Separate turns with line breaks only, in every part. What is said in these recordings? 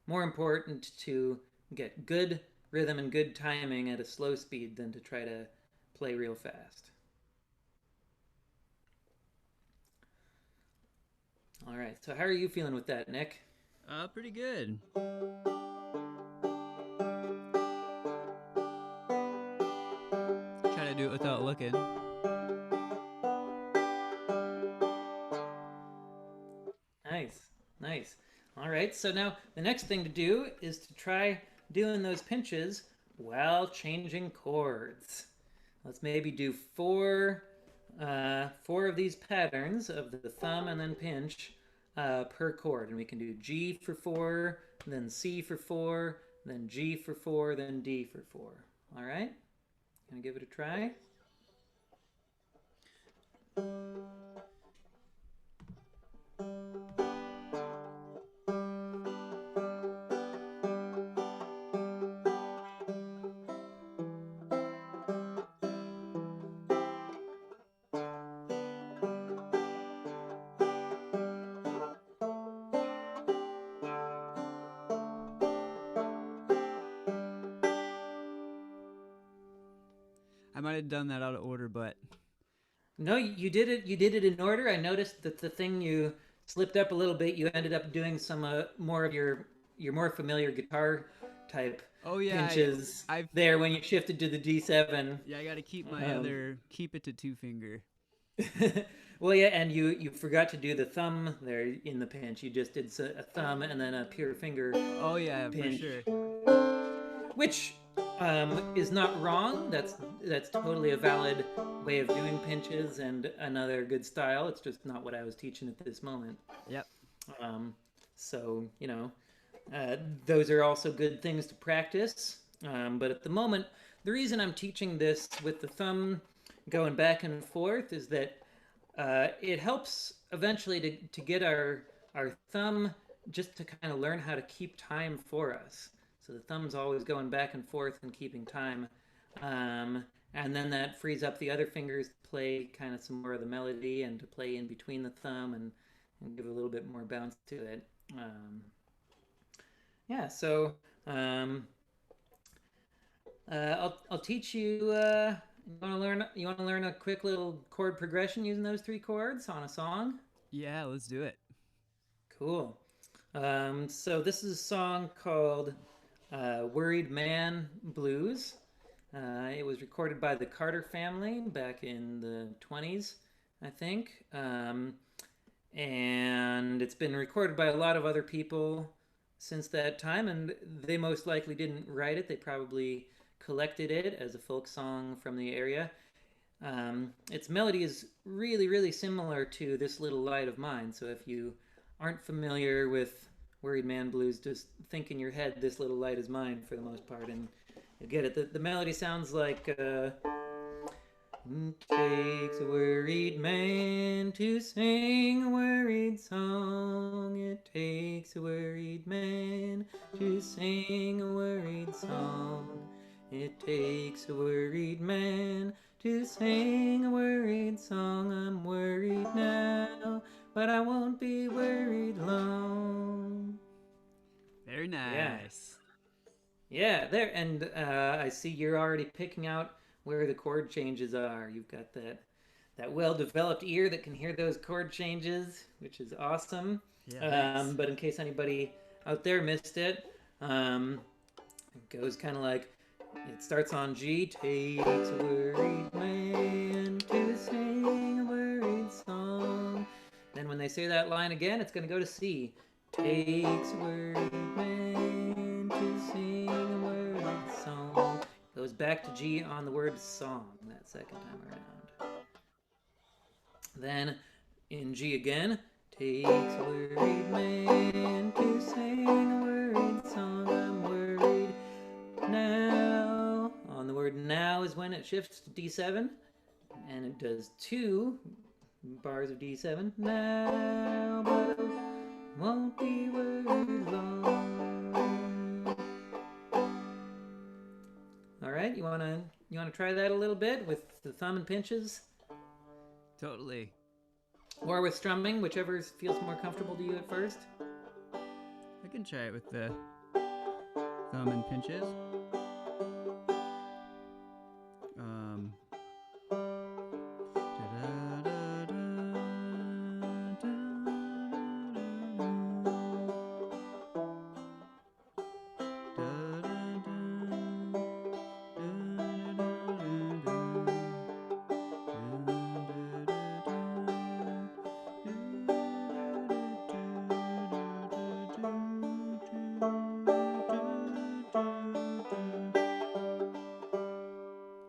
more important to get good rhythm and good timing at a slow speed than to try to play real fast. All right, so how are you feeling with that, Nick?
Pretty good. Try to do it without looking.
Nice, nice. All right, so now the next thing to do is to try doing those pinches while changing chords. Let's maybe do four of these patterns of the thumb and then pinch per chord, and we can do G for four, then C for four, then G for four, then D for four. All right, gonna give it a try.
I might have done that out of order, but
No, you did it. You did it in order. I noticed that the thing you slipped up a little bit. You ended up doing some more of your more familiar guitar type
oh yeah,
pinches
I've
there when you shifted to the D7.
yeah, I got to
Um,
keep it to two finger.
well, yeah, and you forgot to do the thumb there in the pinch. You just did a thumb and then a pure finger
Oh yeah, for
pinch,
sure.
which is not wrong. That's totally a valid way of doing pinches and another good style. It's just not what I was teaching at this moment.
Yep.
Um, so uh, those are also good things to practice. But at the moment, the reason I'm teaching this with the thumb going back and forth is that it helps eventually to get our thumb just to kind of learn how to keep time for us. So the thumb's always going back and forth and keeping time. And then that frees up the other fingers to play kind of some more of the melody and to play in between the thumb and give a little bit more bounce to it. Yeah, so um, I'll teach you. You want to learn a quick little chord progression using those three chords on a song?
Yeah, let's do it.
Cool. So this is a song called "Worried Man Blues." It was recorded by the Carter family back in the 20s, I think. And it's been recorded by a lot of other people since that time, and they most likely didn't write it. They probably collected it as a folk song from the area. Its melody is really, really similar to This Little Light of Mine. So if you aren't familiar with Worried Man Blues, just think in your head, This Little Light is Mine for the most part, and you'll get it. The melody sounds like it takes a worried man to sing a worried song. It takes a worried man to sing a worried song. It takes a worried man to sing a worried song. I'm worried now, but I won't be worried long.
Very
Yeah.
nice.
Yeah, there, and I see you're already picking out where the chord changes are. You've got that well-developed ear that can hear those chord changes, which is awesome.
Yeah, thanks.
But in case anybody out there missed it, it goes kind of like it starts on G. Takes a worried man to sing a worried song. Then when they say that line again, it's going to go to C. Takes a worried man to sing a worried song. Goes back to G on the word song that second time around. Then in G again. Takes a worried man to sing a worried song. I'm worried now. On the word now is when it shifts to D7. And it does two bars of D7. Now, but I won't be worried long. All right, you wanna try that a little bit with the thumb and pinches,
Totally.
or with strumming, whichever feels more comfortable to you at first.
I can try it with the thumb and pinches. Um,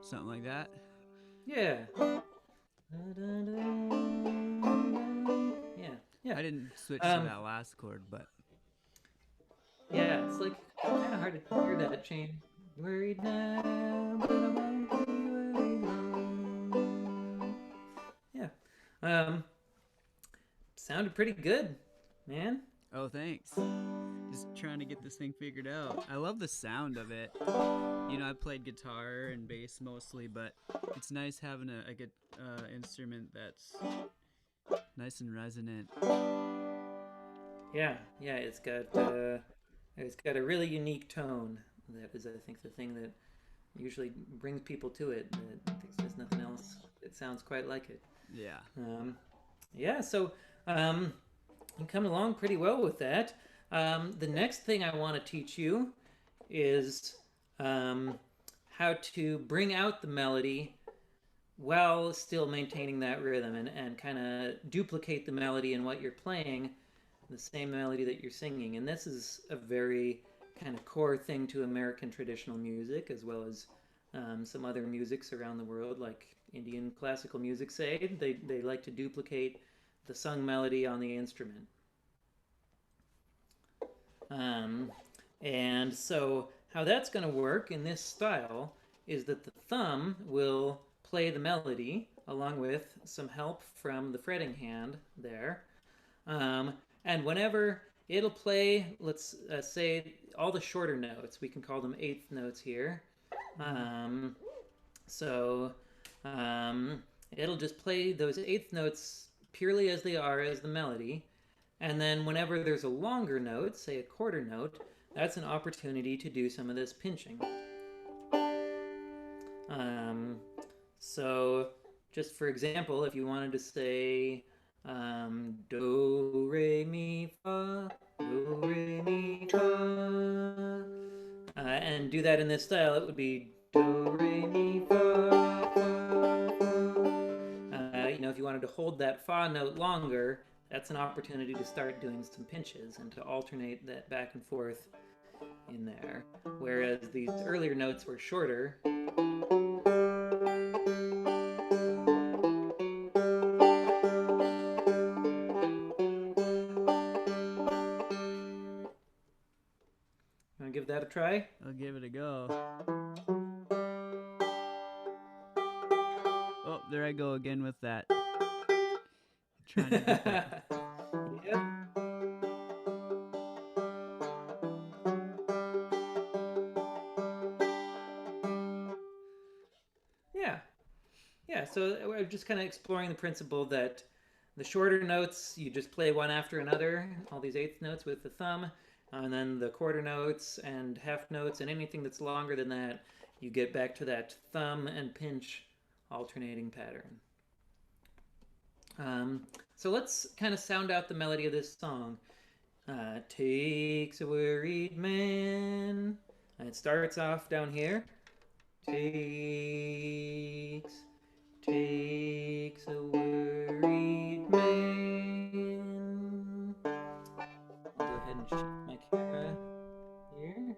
something like that.
Yeah. Yeah. Yeah.
I didn't switch to that last chord, but
Yeah, it's like kind of hard to hear that chain. Worried now, but I won't be worried long. Yeah. Um, sounded pretty good, man.
oh, thanks. Just trying to get this thing figured out. I love the sound of it. You know, I played guitar and bass mostly, but it's nice having a good instrument that's nice and resonant.
Yeah, yeah, it's got a really unique tone. That is, I think, the thing that usually brings people to it. That there's just nothing else that sounds quite like it.
Yeah.
Yeah, so you're coming along pretty well with that. The next thing I want to teach you is how to bring out the melody while still maintaining that rhythm and kind of duplicate the melody in what you're playing, the same melody that you're singing. And this is a very kind of core thing to American traditional music, as well as some other musics around the world, like Indian classical music, say. They like to duplicate the sung melody on the instrument. And so how that's going to work in this style is that the thumb will play the melody along with some help from the fretting hand there. And whenever it'll play, let's say all the shorter notes, we can call them eighth notes here. So it'll just play those eighth notes purely as they are as the melody. And then whenever there's a longer note, say a quarter note, that's an opportunity to do some of this pinching. So just for example, if you wanted to say do, re, mi, fa, do, re, mi, fa, and do that in this style, it would be do, re, mi, fa, fa, fa. If you wanted to hold that fa note longer, that's an opportunity to start doing some pinches and to alternate that back and forth in there. Whereas these earlier notes were shorter. Want to give that a try?
I'll give it a go. Oh, there I go again with that. Trying to get that.
Yep. Yeah, so we're just kind of exploring the principle that the shorter notes, you just play one after another, all these eighth notes with the thumb, and then the quarter notes and half notes and anything that's longer than that, you get back to that thumb and pinch alternating pattern. So let's kind of sound out the melody of this song. Takes a worried man. And it starts off down here. Takes a worried man. I'll go ahead and shift my camera here.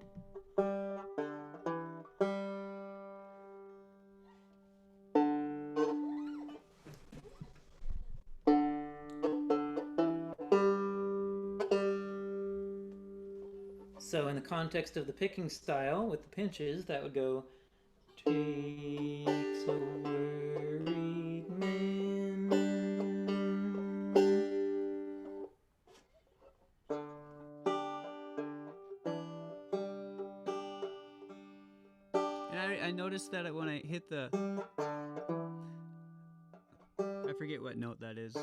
So in the context of the picking style with the pinches, that would go takes a worried man.
And I noticed that when I hit the... I forget what note that is.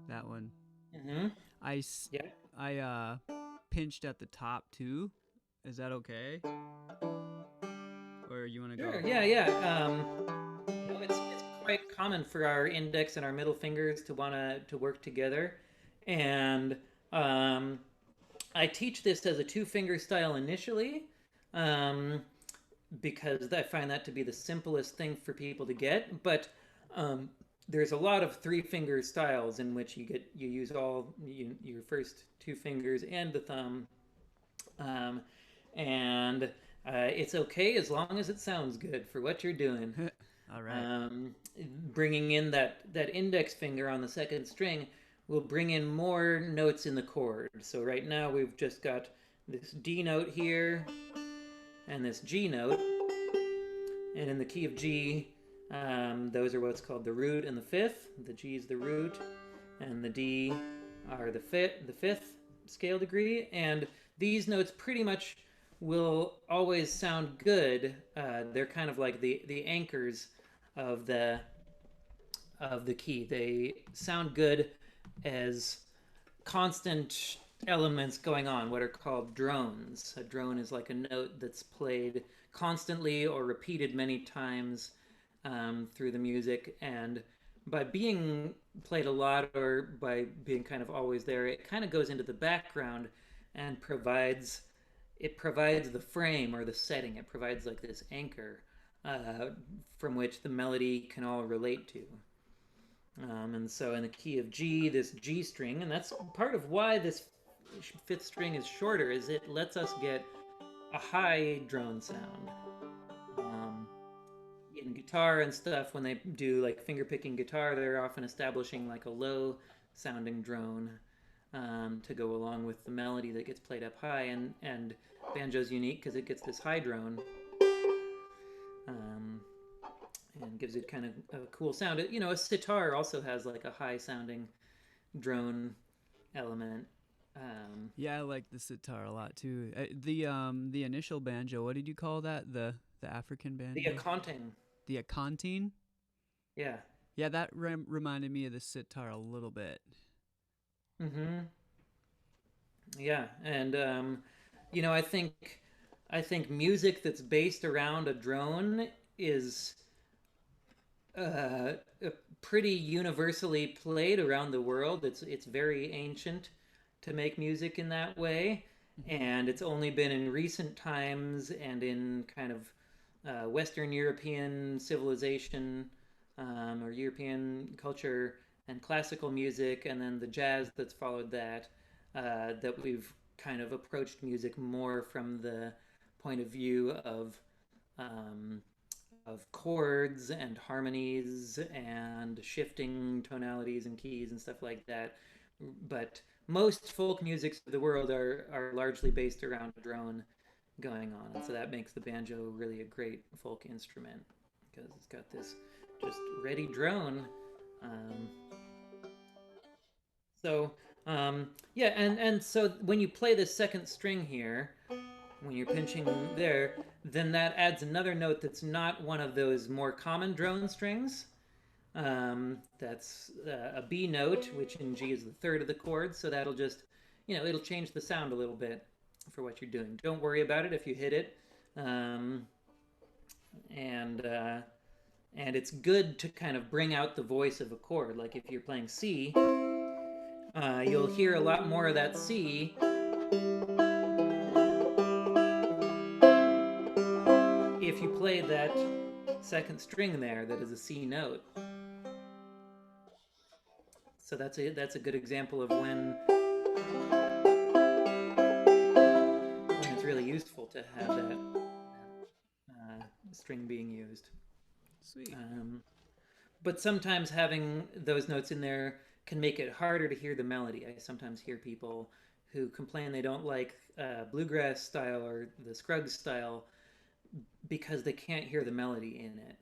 That one.
Mm-hmm.
I pinched at the top too, Is that okay? Or you want to
Sure.
go?
Yeah. Yeah. It's quite common for our index and our middle fingers to want to work together, and um, I teach this as a two finger style initially, um, because I find that to be the simplest thing for people to get. But um, there's a lot of three finger styles in which you use your first two fingers and the thumb, um, and it's okay as long as it sounds good for what you're doing.
All right.
Um, Bringing in that index finger on the second string will bring in more notes in the chord. So right now we've just got this D note here and this G note, and in the key of G, those are what's called the root and the fifth. The G is the root, and the D are the fifth scale degree. And these notes pretty much will always sound good. They're kind of like the anchors of the key. They sound good as constant elements going on, what are called drones. A drone is like a note that's played constantly or repeated many times through the music, and by being played a lot or by being kind of always there, it kind of goes into the background and provides the frame or the setting. It provides like this anchor from which the melody can all relate to. And so in the key of G, this G string, and that's part of why this fifth string is shorter, is it lets us get a high drone sound. In guitar and stuff, when they do like finger picking guitar, they're often establishing like a low sounding drone to go along with the melody that gets played up high. And banjo's unique because it gets this high drone. Um, and gives it kind of a cool sound. A sitar also has like a high sounding drone element.
Yeah, I like the sitar a lot too. The initial banjo. What did you call that? The African
The
banjo.
accounting,
The acontine.
yeah.
Yeah, that reminded me of the sitar a little bit.
Mm-hmm. Yeah, and I think music that's based around a drone is uh, pretty universally played around the world. It's very ancient to make music in that way,
Hmm.
and it's only been in recent times and in kind of Western European civilization or European culture and classical music, and then the jazz that's followed that we've kind of approached music more from the point of view um, of chords and harmonies and shifting tonalities and keys and stuff like that. But most folk musics of the world are largely based around a drone going on, and so that makes the banjo really a great folk instrument because it's got this just ready drone. Um, yeah, and so when you play the second string here, when you're pinching there, then that adds another note that's not one of those more common drone strings. That's a B note, which in G is the third of the chord. So that'll just, it'll change the sound a little bit for what you're doing. Don't worry about it if you hit it. Um, and uh, and it's good to kind of bring out the voice of a chord. Like if you're playing C, you'll hear a lot more of that C if you play that second string there that is a C note. So that's a good example of when it's really useful to have that string being used.
Sweet.
Um, but sometimes having those notes in there can make it harder to hear the melody. I sometimes hear people who complain they don't like bluegrass style or the Scruggs style because they can't hear the melody in it.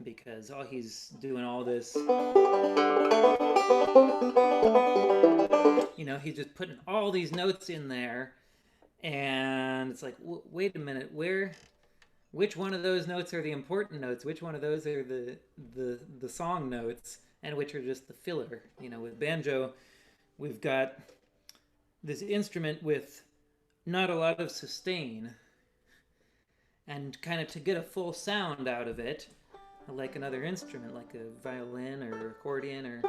Because he's doing all this, he's just putting all these notes in there, and it's like, wait a minute, which one of those notes are the important notes? Which one of those are the song notes, and which are just the filler? With banjo, we've got this instrument with not a lot of sustain. And kind of to get a full sound out of it, like another instrument, like a violin or accordion or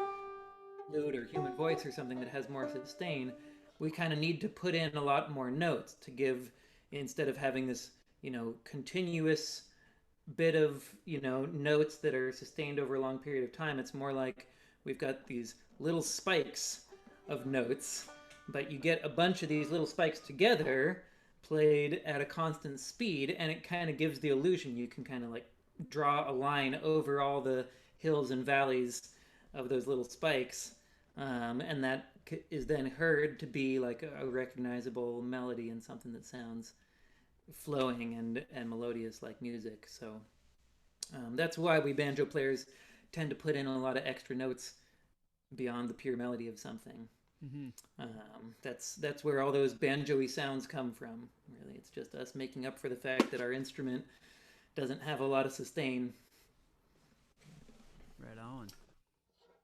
flute or human voice or something that has more sustain, we kind of need to put in a lot more notes to give, instead of having this, continuous bit of, notes that are sustained over a long period of time. It's more like we've got these little spikes of notes, but you get a bunch of these little spikes together played at a constant speed, and it kind of gives the illusion you can kind of like draw a line over all the hills and valleys of those little spikes, and that is then heard to be like a recognizable melody and something that sounds flowing and melodious like music. So that's why we banjo players tend to put in a lot of extra notes beyond the pure melody of something.
Mm-hmm.
That's where all those banjo-y sounds come from. Really, it's just us making up for the fact that our instrument doesn't have a lot of sustain.
Right on.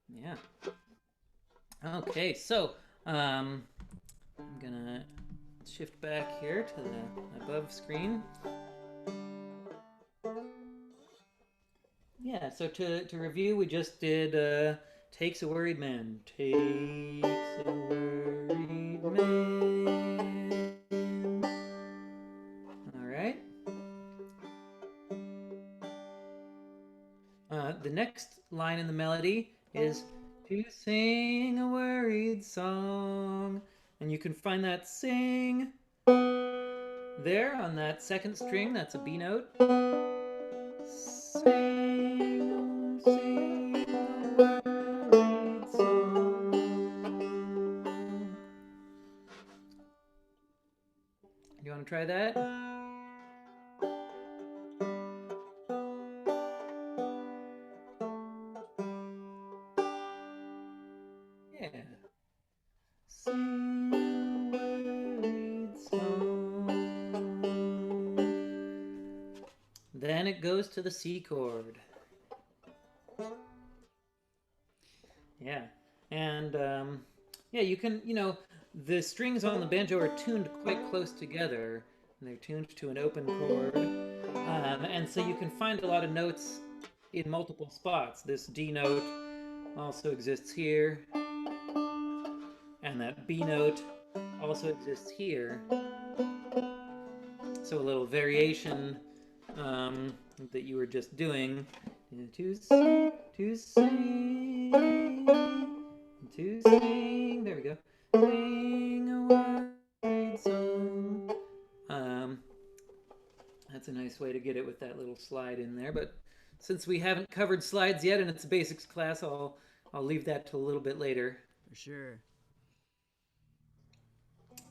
Yeah. Okay, so I'm gonna shift back here to the above screen. Yeah, so to review, we just did Takes a Worried Man. Takes a worried man. All right. The next line in the melody is to sing a worried song. And you can find that sing there on that second string. That's a B note. Sing, sing a worried song. You want to try that? Yeah. Sing a worried song. Then it goes to the C chord. Yeah. And yeah, you can, the strings on the banjo are tuned quite close together. And they're tuned to an open chord. And so you can find a lot of notes in multiple spots. This D note also exists here. And that B note also exists here. So a little variation that you were just doing. To sing, there we go. Sing a worried song. That's a nice way to get it with that little slide in there. But since we haven't covered slides yet and it's a basics class, I'll leave that till a little bit later.
For sure.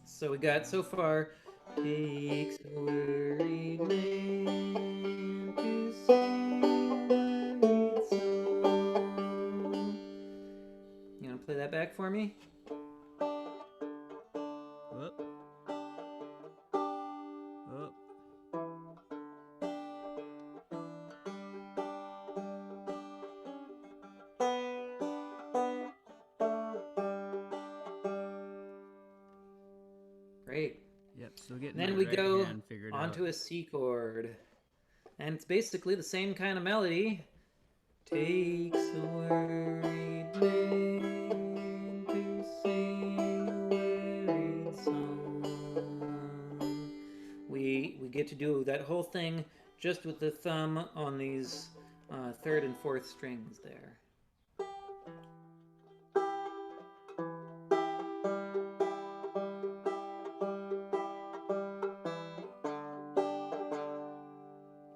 So we got so far, takes a worried man to sing a worried song. You want to play that back for me?
Whoop. Whoop.
Great.
Yep, still getting
Then
that
we
right
go
hand figured
onto
out.
a C chord. And it's basically the same kind of melody. Takes a worried man to sing a worried song. We get to do that whole thing just with the thumb on these third and fourth strings there.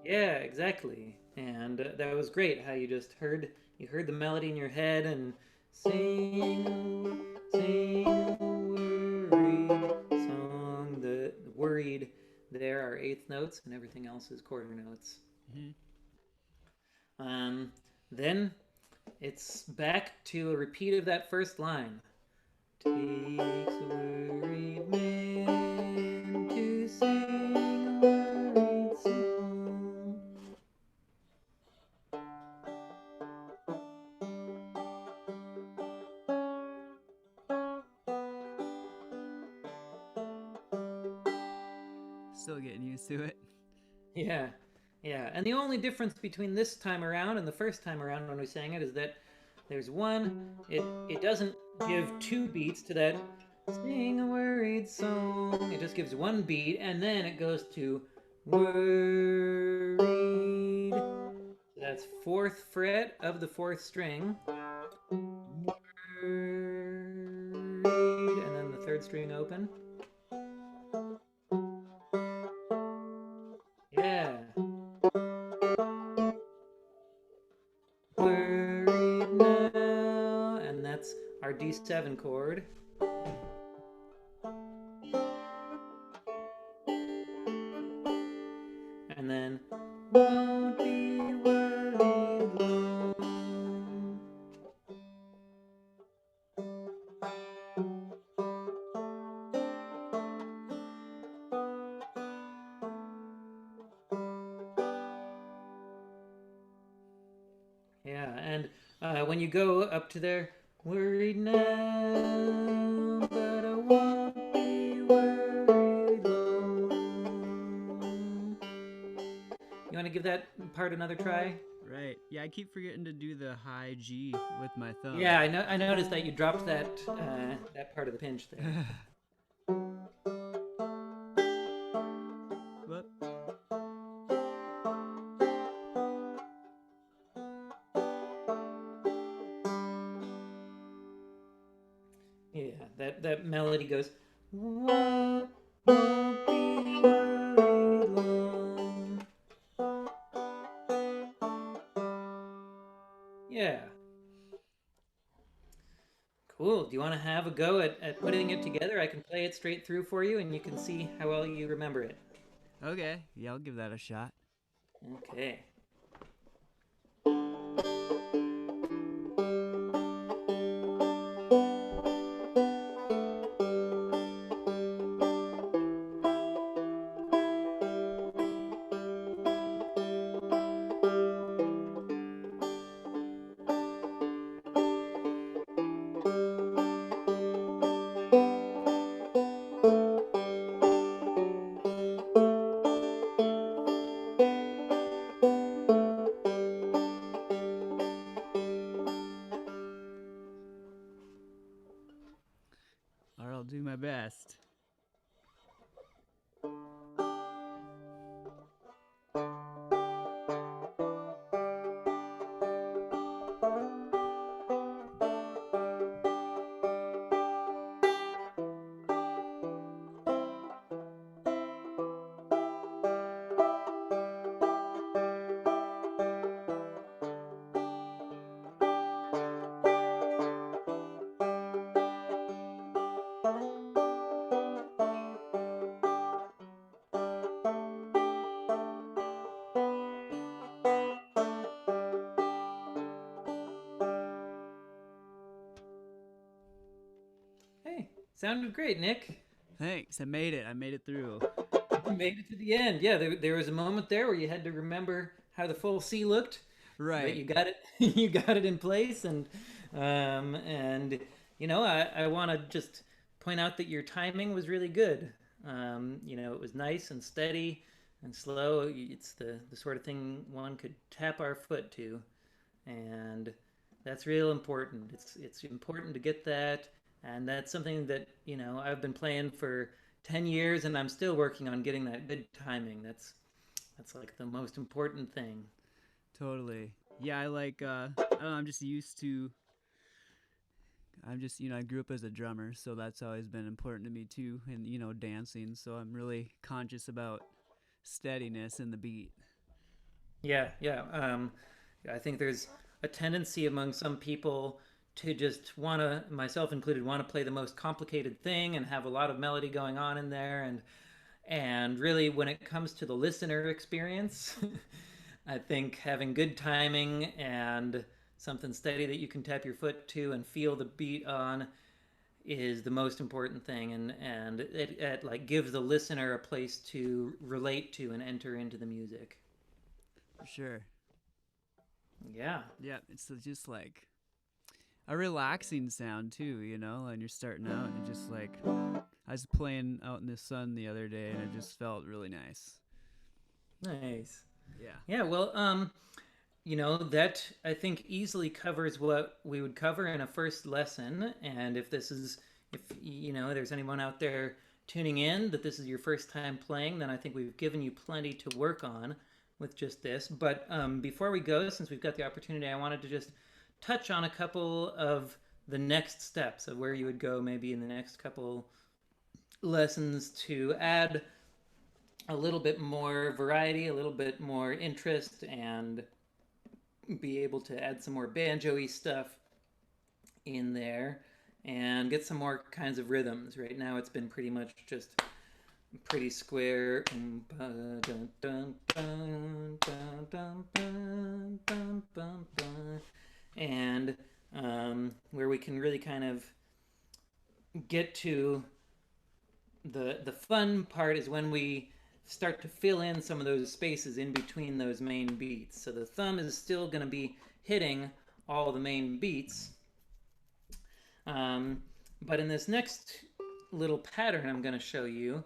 Yeah, exactly. And that was great how you just heard the melody in your head and sing a worried song. The worried there are eighth notes and everything else is quarter notes.
Mm-hmm.
Then it's back to a repeat of that first line. Takes a worried man to sing a worried song.
still getting used to it.
Yeah, yeah. And the only difference between this time around and the first time around when we sang it is that there's one. It doesn't give two beats to that sing a worried song. It just gives one beat, and then it goes to worried. So that's fourth fret of the fourth string. Worried, and then the third string open. Yeah. Worried now, and that's our D7 chord. And then won't be worried long. Yeah, and when you go up to there, worried now, but I won't be worried long. You want to give that part another try?
Right. Yeah, I keep forgetting to do the high G with my thumb.
Yeah, I know. I noticed that you dropped that that part of the pinch there.
Whoop.
Yeah, that melody goes. Won't be worried long. Yeah. Cool. Do you want to have a go at putting it together? I can play it straight through for you, and you can see how well you remember it.
Okay. Yeah, I'll give that a shot.
Okay.
Or I'll do my best.
Hey, sounded great, Nick.
Thanks. I made it. I made it through.
You made it to the end. Yeah, there was a moment there where you had to remember how the full C looked, but you
Right.
got it. You got it in place, and I want to just point out that your timing was really good. It was nice and steady and slow. It's the sort of thing one could tap our foot to, and that's real important. It's important to get that, and that's something that I've been playing for 10 years, and I'm still working on getting that good timing. That's like the most important thing.
Totally. Yeah, I like I don't know, I grew up as a drummer, so that's always been important to me too, and dancing, so I'm really conscious about steadiness in the beat.
Yeah, yeah. I think there's a tendency among some people to just want to, myself included, want to play the most complicated thing and have a lot of melody going on in there, and really when it comes to the listener experience, I think having good timing and something steady that you can tap your foot to and feel the beat on is the most important thing, and it like gives the listener a place to relate to and enter into the music.
For sure.
Yeah.
Yeah, it's just like a relaxing sound too, and you're starting out and just like I was playing out in the sun the other day, and it just felt really nice.
Nice.
Yeah.
Yeah, well, that I think easily covers what we would cover in a first lesson. And if there's anyone out there tuning in that this is your first time playing, then I think we've given you plenty to work on with just this. But before we go, since we've got the opportunity, I wanted to just touch on a couple of the next steps of where you would go maybe in the next couple lessons to add a little bit more variety, a little bit more interest, and be able to add some more banjo-y stuff in there and get some more kinds of rhythms. Right now it's been pretty much just pretty square and where we can really kind of get to the fun part is when we start to fill in some of those spaces in between those main beats. So the thumb is still going to be hitting all the main beats. But in this next little pattern I'm going to show you,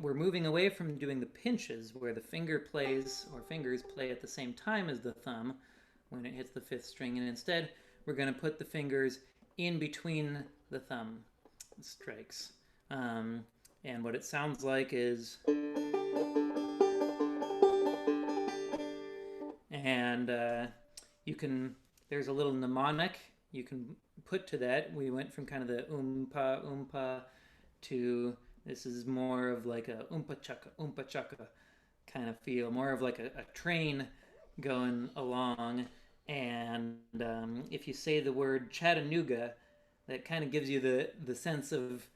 we're moving away from doing the pinches where the finger plays or fingers play at the same time as the thumb when it hits the fifth string, and instead we're going to put the fingers in between the thumb strikes. And what it sounds like is, and there's a little mnemonic you can put to that. We went from kind of the oompa to this is more of like a oompa chaka kind of feel, more of like a train going along. And if you say the word Chattanooga, that kind of gives you the sense of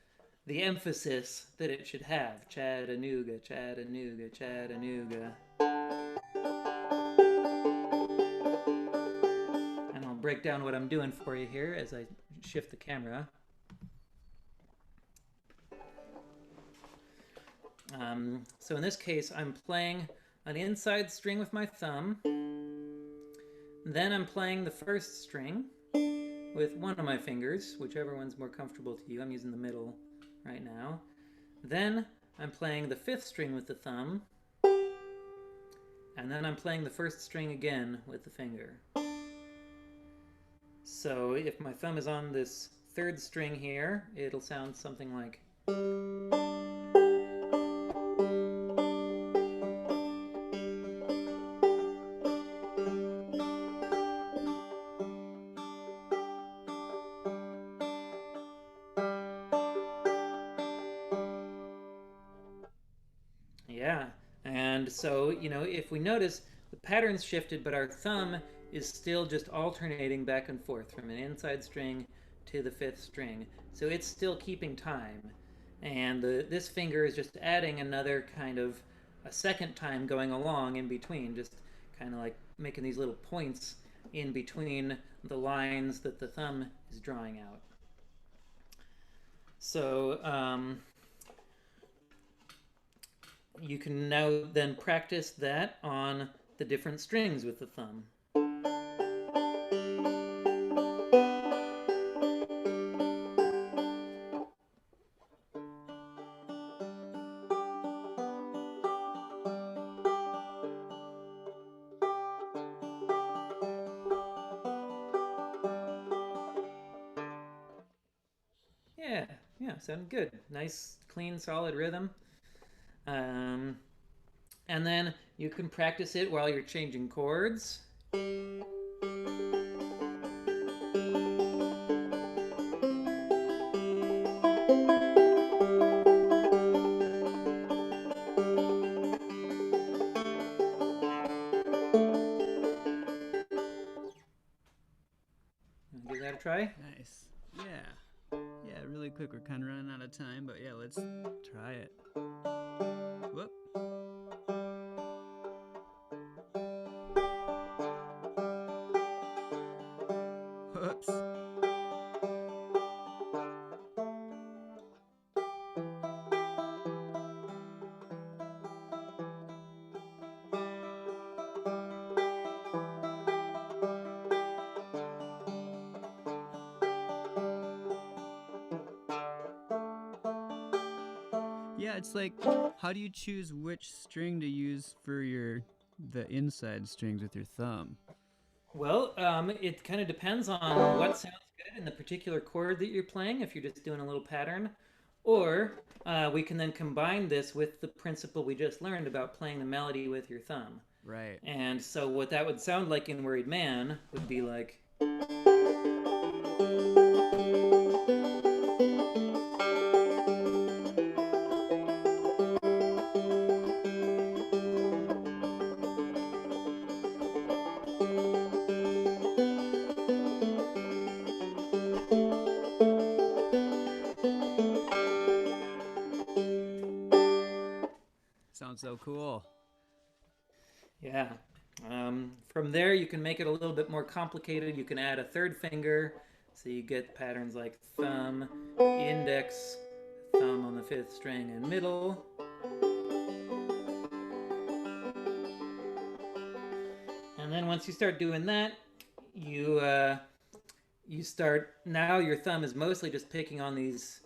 the emphasis that it should have. Chattanooga, Chattanooga, Chattanooga. And I'll break down what I'm doing for you here as I shift the camera. So in this case, I'm playing an inside string with my thumb. Then I'm playing the first string with one of my fingers, whichever one's more comfortable to you. I'm using the middle right now. Then I'm playing the fifth string with the thumb. And then I'm playing the first string again with the finger. So if my thumb is on this third string here, it'll sound something like... Yeah, and so, if we notice, the pattern's shifted, but our thumb is still just alternating back and forth from an inside string to the fifth string. So it's still keeping time. And this finger is just adding another kind of a second time going along in between, just kind of like making these little points in between the lines that the thumb is drawing out. So you can now then practice that on the different strings with the thumb. Yeah, sounded good. Nice, clean, solid rhythm. And then you can practice it while you're changing chords. Give that a try?
Nice. Yeah, really quick. We're kind of running out of time, but yeah, let's try it. Whoop. Whoops. Yeah, it's like, how do you choose which string to use for the inside strings with your thumb?
Well, it kind of depends on what sounds good in the particular chord that you're playing, if you're just doing a little pattern. Or we can then combine this with the principle we just learned about playing the melody with your thumb.
Right.
And so what that would sound like in Worried Man would be like.
Sounds so cool.
Yeah. From there, you can make it a little bit more complicated. You can add a third finger, so you get patterns like thumb, index, thumb on the fifth string, and middle. And then once you start doing that, you start now. Your thumb is mostly just picking on these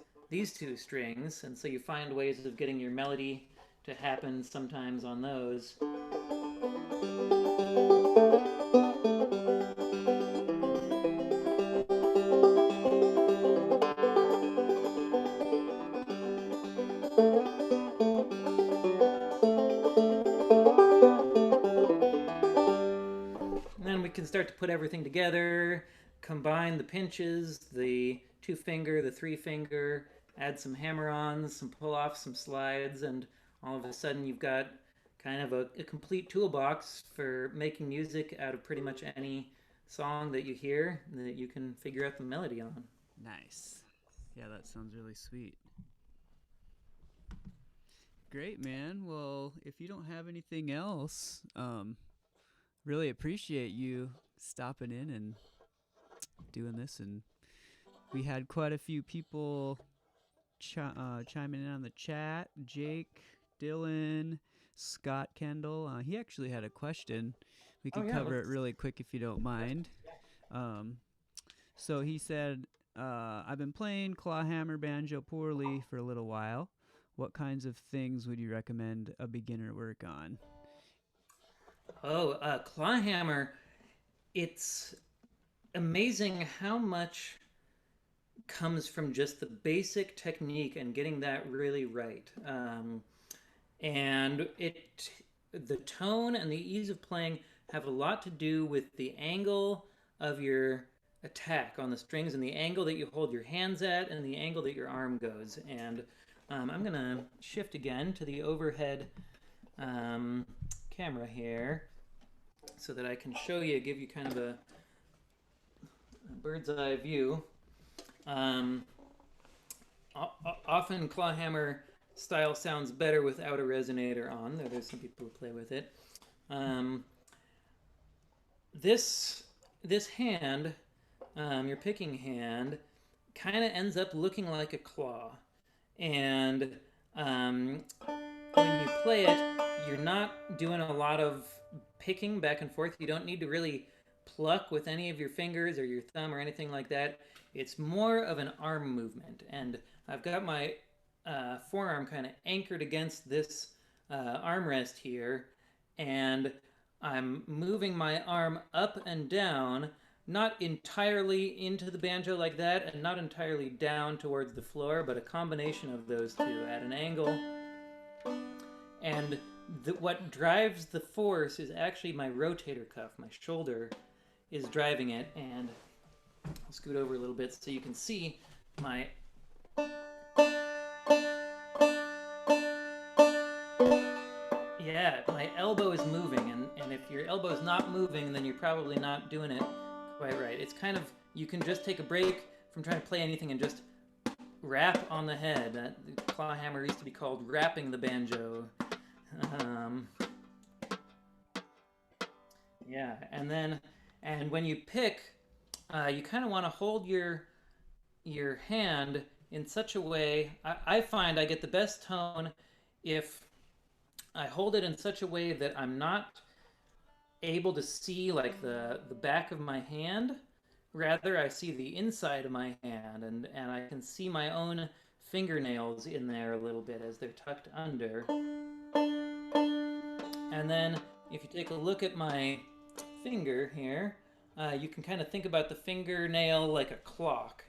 two strings, and so you find ways of getting your melody to happen sometimes on those. And then we can start to put everything together, combine the pinches, the two finger, the three finger, add some hammer-ons, some pull-offs, some slides, and all of a sudden you've got kind of a complete toolbox for making music out of pretty much any song that you hear that you can figure out the melody on.
Nice. Yeah, that sounds really sweet. Great, man. Well, if you don't have anything else, really appreciate you stopping in and doing this. And we had quite a few people chiming in on the chat. Jake, Dylan, Scott Kendall. He actually had a question. We could cover it really quick if you don't mind. So he said, I've been playing Clawhammer banjo poorly for a little while. What kinds of things would you recommend a beginner work on?
Oh, Clawhammer, it's amazing how much comes from just the basic technique and getting that really right. And the tone and the ease of playing have a lot to do with the angle of your attack on the strings and the angle that you hold your hands at and the angle that your arm goes. And I'm going to shift again to the overhead camera here so that I can show you, give you kind of a bird's eye view. Often Clawhammer style sounds better without a resonator on. There's some people who play with it. This hand, your picking hand, kind of ends up looking like a claw. And when you play it, you're not doing a lot of picking back and forth. You don't need to really pluck with any of your fingers or your thumb or anything like that. It's more of an arm movement. And I've got my forearm kind of anchored against this armrest here, and I'm moving my arm up and down, not entirely into the banjo like that, and not entirely down towards the floor, but a combination of those two at an angle. And what drives the force is actually my rotator cuff. My shoulder is driving it, and I'll scoot over a little bit so you can see my my elbow is moving, and if your elbow is not moving, then you're probably not doing it quite right. It's kind of, you can just take a break from trying to play anything and just rap on the head. Clawhammer used to be called rapping the banjo. And when you pick, you kind of want to hold your hand in such a way. I find I get the best tone if I hold it in such a way that I'm not able to see like the back of my hand. Rather, I see the inside of my hand, and I can see my own fingernails in there a little bit as they're tucked under. And then if you take a look at my finger here, you can kind of think about the fingernail like a clock,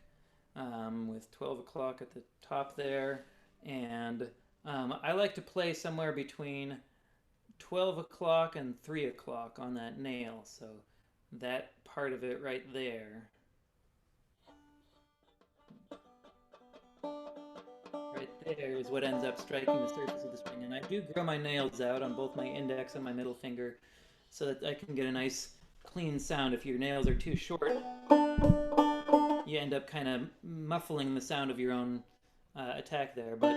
with 12 o'clock at the top there. And I like to play somewhere between 12 o'clock and 3 o'clock on that nail. So that part of it right there. Right there is what ends up striking the surface of the string. And I do grow my nails out on both my index and my middle finger so that I can get a nice clean sound. If your nails are too short, you end up kind of muffling the sound of your own attack there. But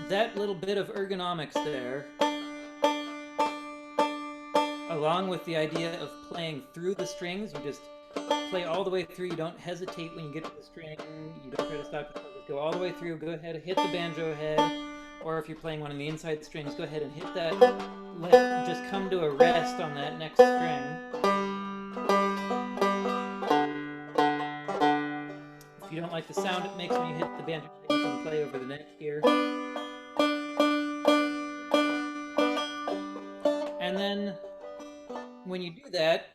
that little bit of ergonomics there, along with the idea of playing through the strings, you just play all the way through. You don't hesitate when you get to the string. You don't try to stop yourself. Just go all the way through. Go ahead, hit the banjo head. Or if you're playing one of the inside strings, go ahead and hit that. Just come to a rest on that next string. If you don't like the sound it makes when you hit the banjo, you can play over the neck here. And then when you do that,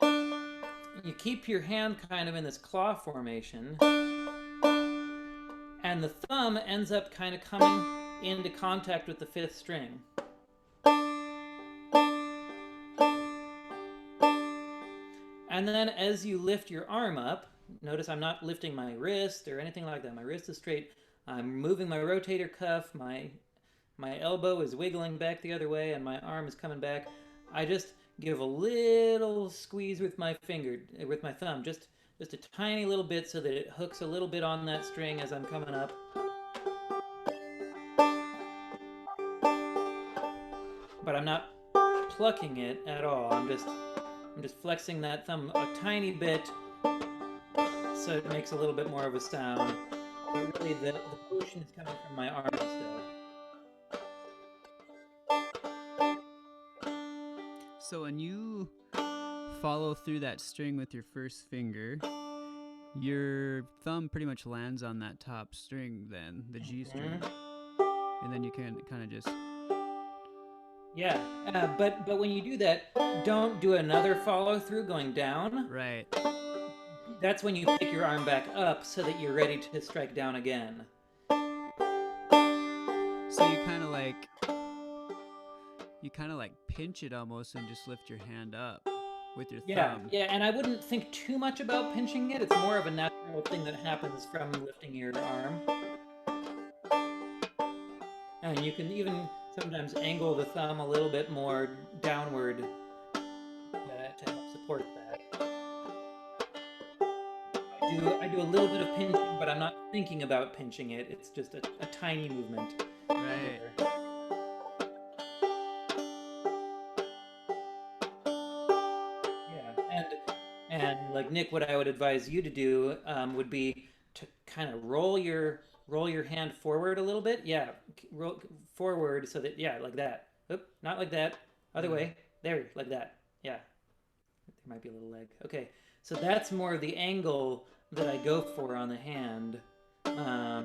you keep your hand kind of in this claw formation, and the thumb ends up kind of coming into contact with the fifth string. And then as you lift your arm up, notice I'm not lifting my wrist or anything like that. My wrist is straight. I'm moving my rotator cuff. My elbow is wiggling back the other way, and my arm is coming back. I just give a little squeeze with my thumb, just a tiny little bit so that it hooks a little bit on that string as I'm coming up. But I'm not plucking it at all. I'm just flexing that thumb a tiny bit so it makes a little bit more of a sound. But really the motion is coming from my arm still.
So when you follow through that string with your first finger, your thumb pretty much lands on that top string then, the G string. And then you can kind of just...
Yeah, but when you do that, don't do another follow through going down.
Right.
That's when you pick your arm back up so that you're ready to strike down again.
So you kind of like pinch it almost and just lift your hand up with your thumb.
Yeah, and I wouldn't think too much about pinching it. It's more of a natural thing that happens from lifting your arm. And you can even sometimes angle the thumb a little bit more downward to help support that. I do a little bit of pinching, but I'm not thinking about pinching it. It's just a tiny movement.
Right.
Yeah, and like Nick, what I would advise you to do would be to kind of roll your hand forward a little bit. Yeah, roll forward so that, yeah, like that. Oop, not like that. Other way. There, like that. Yeah. There might be a little leg. Okay, so that's more of the angle that I go for on the hand. Yeah.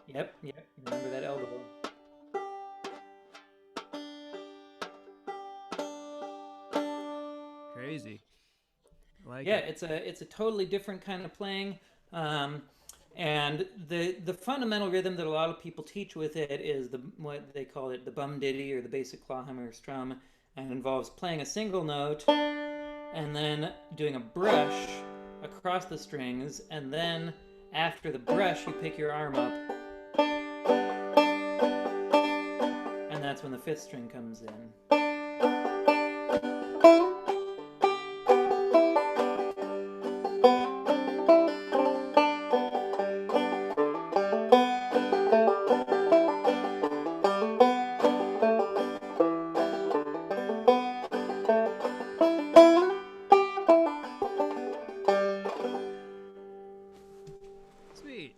Yep. Remember that elbow.
Crazy. Like
yeah,
it.
it's a totally different kind of playing. And the fundamental rhythm that a lot of people teach with it is what they call it the bum ditty or the basic clawhammer strum, and involves playing a single note and then doing a brush across the strings, and then after the brush you pick your arm up, and that's when the fifth string comes in.
Sweet.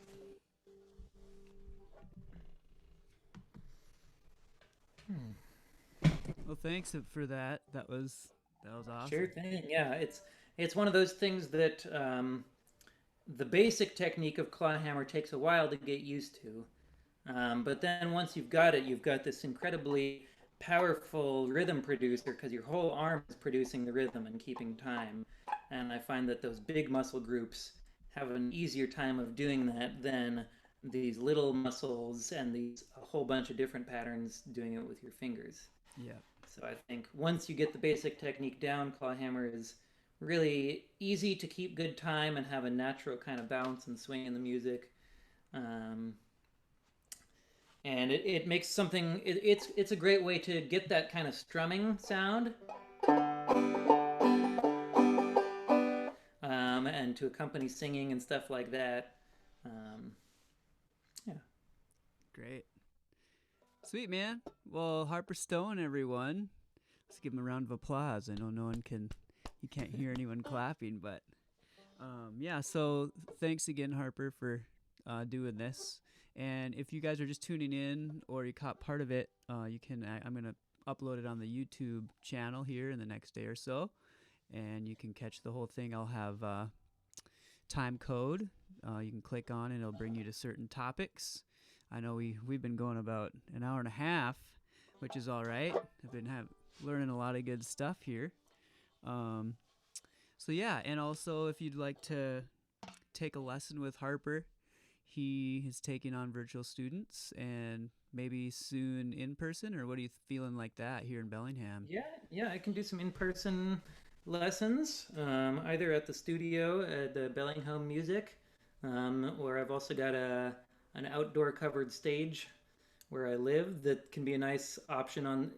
Well, thanks for that. That was
Sure
awesome.
thing. Yeah, it's one of those things that the basic technique of clawhammer takes a while to get used to. But then once you've got it, you've got this incredibly powerful rhythm producer because your whole arm is producing the rhythm and keeping time. And I find that those big muscle groups have an easier time of doing that than these little muscles and these a whole bunch of different patterns doing it with your fingers.
Yeah.
So I think once you get the basic technique down, clawhammer is really easy to keep good time and have a natural kind of bounce and swing in the music. Um, and it makes something it's a great way to get that kind of strumming sound and to accompany singing and stuff like that. um, yeah.
Great. Sweet, man. Well, Harper Stone, everyone. Let's give him a round of applause. I know you can't hear anyone clapping, but yeah. So thanks again, Harper, for doing this. And if you guys are just tuning in or you caught part of it, I'm gonna upload it on the YouTube channel here in the next day or so, and you can catch the whole thing. I'll have time code. You can click on and it'll bring you to certain topics. I know we've been going about an hour and a half, which is all right. I've been learning a lot of good stuff here. Um, so yeah, and also if you'd like to take a lesson with Harper, he is taking on virtual students and maybe soon in person. Or what are you feeling like that here in Bellingham?
Yeah, yeah, I can do some in-person lessons, either at the studio at the Bellinghome Music, or I've also got an outdoor covered stage where I live that can be a nice option on,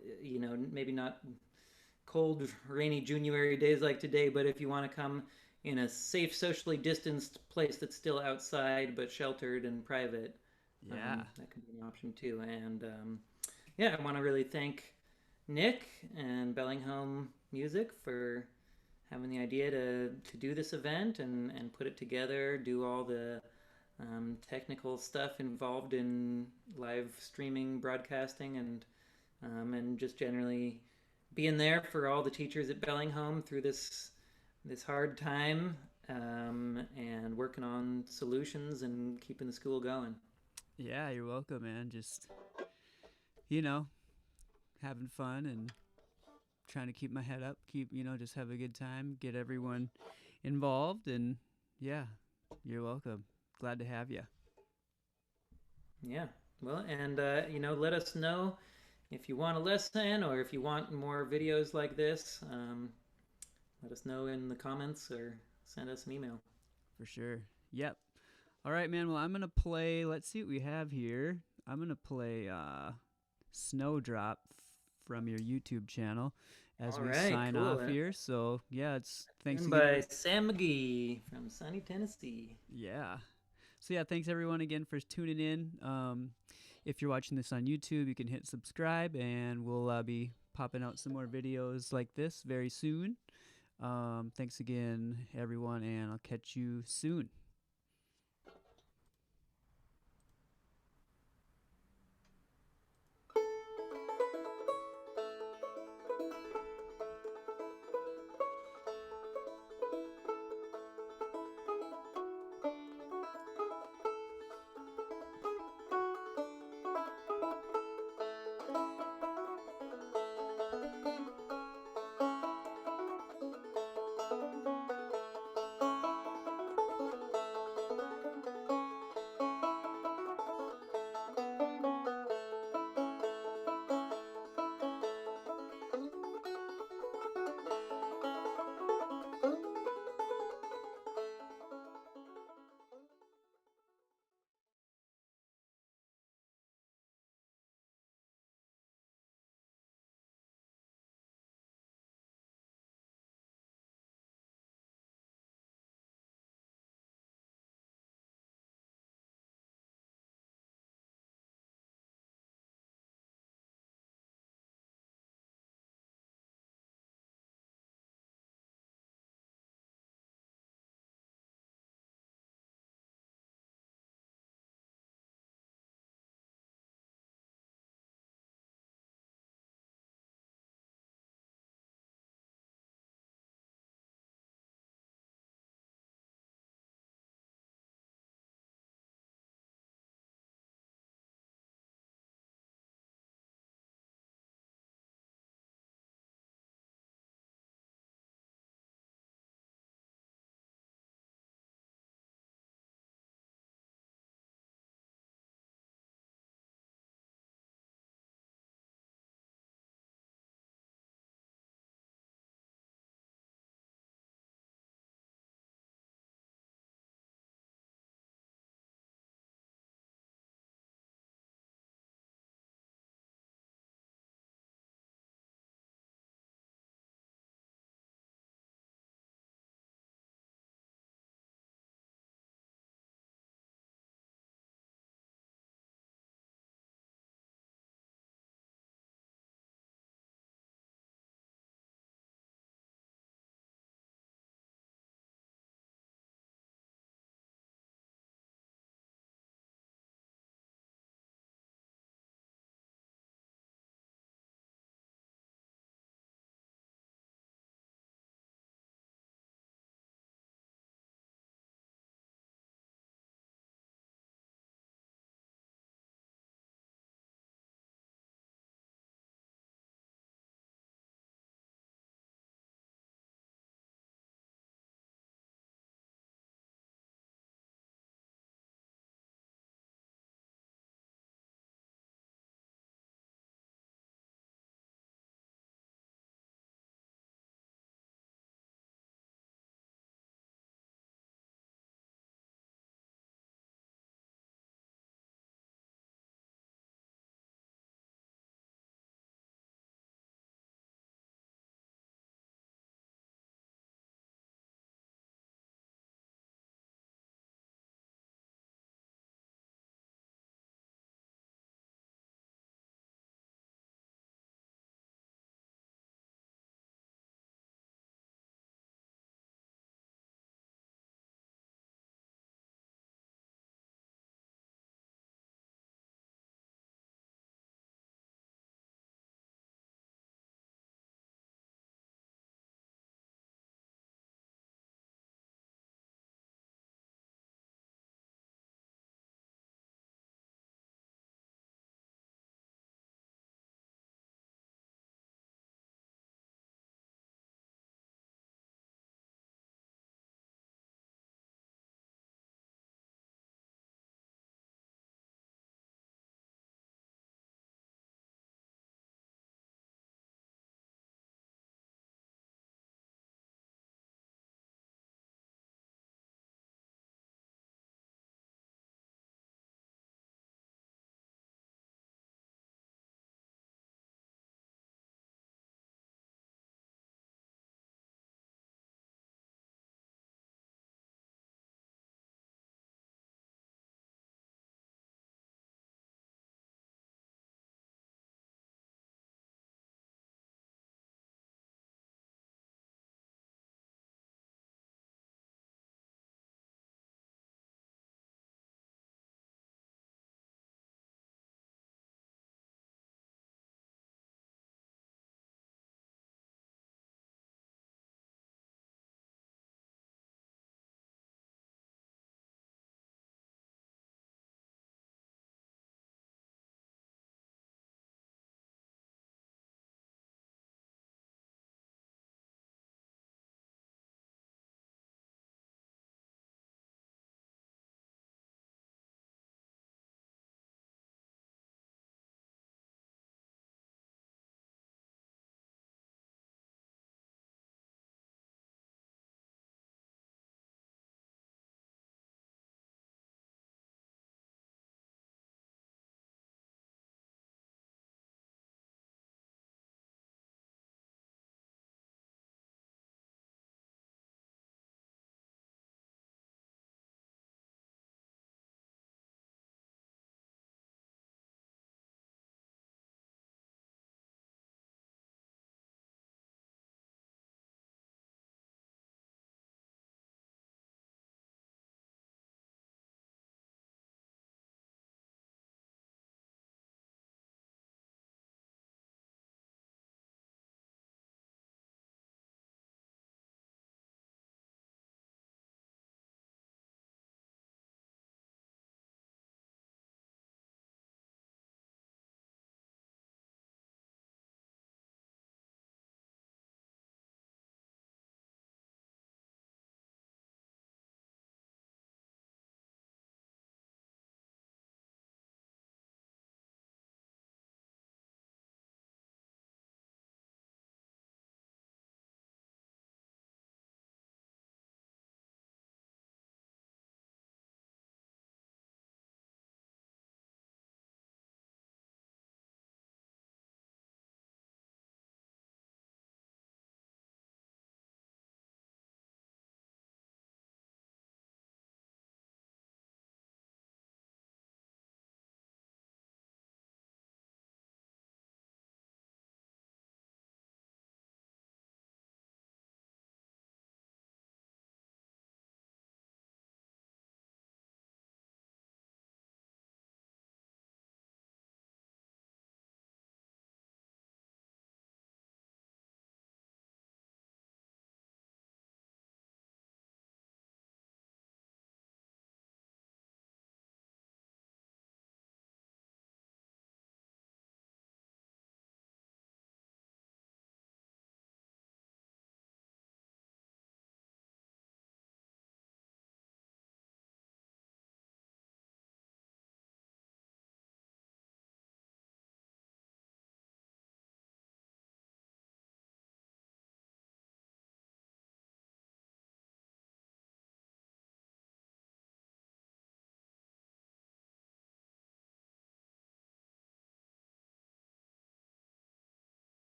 maybe not cold, rainy January days like today, but if you want to come in a safe, socially distanced place that's still outside but sheltered and private,
Yeah.
that can be an option too. And yeah, I want to really thank Nick and Bellinghome Music for having the idea to do this event and put it together, do all the technical stuff involved in live streaming, broadcasting, and just generally being there for all the teachers at Bellinghome through this hard time, and working on solutions and keeping the school going.
Yeah, you're welcome, man. Just, you know, having fun and trying to keep my head up, just have a good time, get everyone involved, and yeah, you're welcome. Glad to have you.
Yeah. Well, and let us know if you want a lesson or if you want more videos like this. Let us know in the comments or send us an email.
For sure. Yep. All right, man. Well, I'm going to play, let's see what we have here. I'm going to play Snowdrop from your YouTube channel as
All
we
right,
sign
cool.
off here. So, yeah, thanks
Written
again.
by Sam McGee from sunny Tennessee.
Yeah. So, yeah, thanks everyone again for tuning in. If you're watching this on YouTube, you can hit subscribe, and we'll be popping out some more videos like this very soon. Thanks again, everyone, and I'll catch you soon.